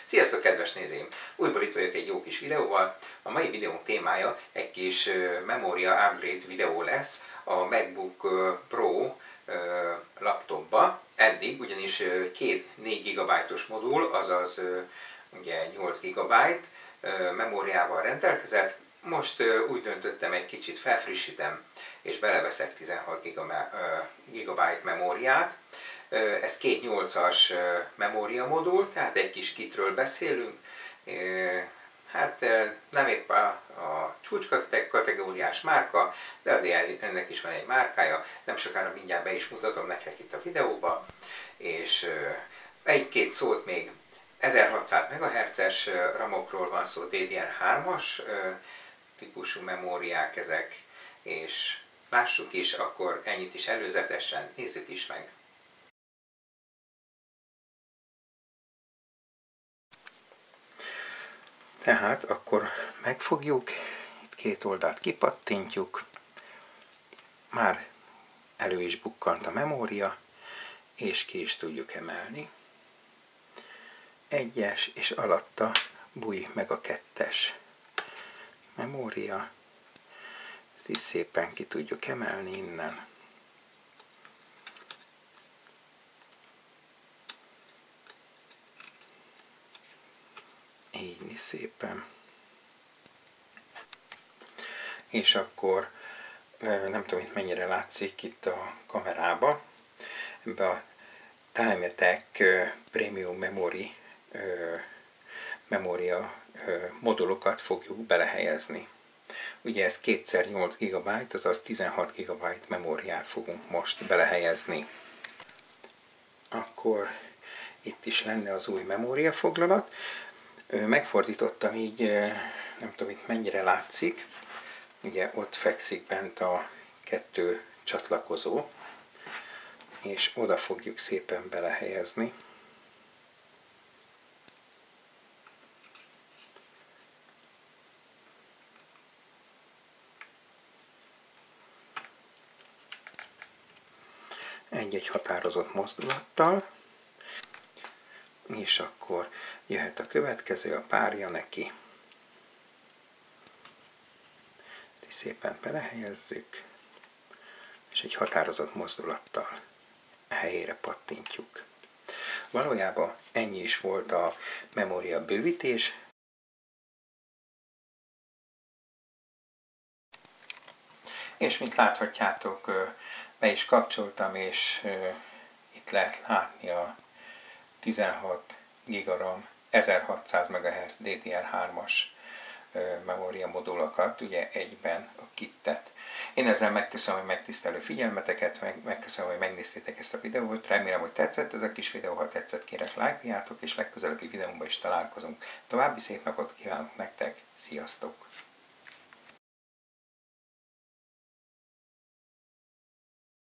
Sziasztok, kedves nézőim! Újból itt vagyok egy jó kis videóval. A mai videónk témája egy kis memória upgrade videó lesz a MacBook Pro laptopba. Eddig ugyanis két 4 GB-os modul, azaz ugye 8 GB memóriával rendelkezett. Most úgy döntöttem, egy kicsit felfrissítem és beleveszek 16 GB memóriát. Ez két 8-as memóriamodul, tehát egy kis kitről beszélünk. Hát nem épp a csúcskategóriás márka, de azért ennek is van egy márkája. Nem sokára mindjárt be is mutatom nektek itt a videóban. És egy-két szót még 1600 MHz-es RAM-okról van szó, DDR3-as típusú memóriák ezek, és lássuk is, akkor ennyit is előzetesen, nézzük is meg. Tehát akkor megfogjuk, itt két oldalt kipattintjuk, már elő is bukkant a memória, és ki is tudjuk emelni. 1-es, és alatta bújj meg a 2-es memória. Ezt is szépen ki tudjuk emelni innen. Így szépen. És akkor nem tudom, itt mennyire látszik itt a kamerába. Ebbe a Time Attack Premium Memory memória modulokat fogjuk belehelyezni. Ugye ez 2x8 GB, azaz 16 GB memóriát fogunk most belehelyezni. Akkor itt is lenne az új memóriafoglalat. Megfordítottam így, nem tudom itt mennyire látszik, ugye ott fekszik bent a 2 csatlakozó, és oda fogjuk szépen belehelyezni. Egy-egy határozott mozdulattal, és akkor jöhet a következő, a párja neki. Ezt szépen belehelyezzük, és egy határozott mozdulattal a helyére pattintjuk. Valójában ennyi is volt a memória bővítés. És mint láthatjátok, be is kapcsoltam, és itt lehet látni a 16 GB RAM 1600 MHz DDR3-as memória modulokat, ugye egyben a kittet. Én ezzel megköszönöm a megtisztelő figyelmeteket, megköszönöm, hogy megnéztétek ezt a videót, remélem, hogy tetszett ez a kis videó, ha tetszett, kérek lájkoljátok, és legközelebbi videómban is találkozunk. További szép napot kívánok nektek, sziasztok!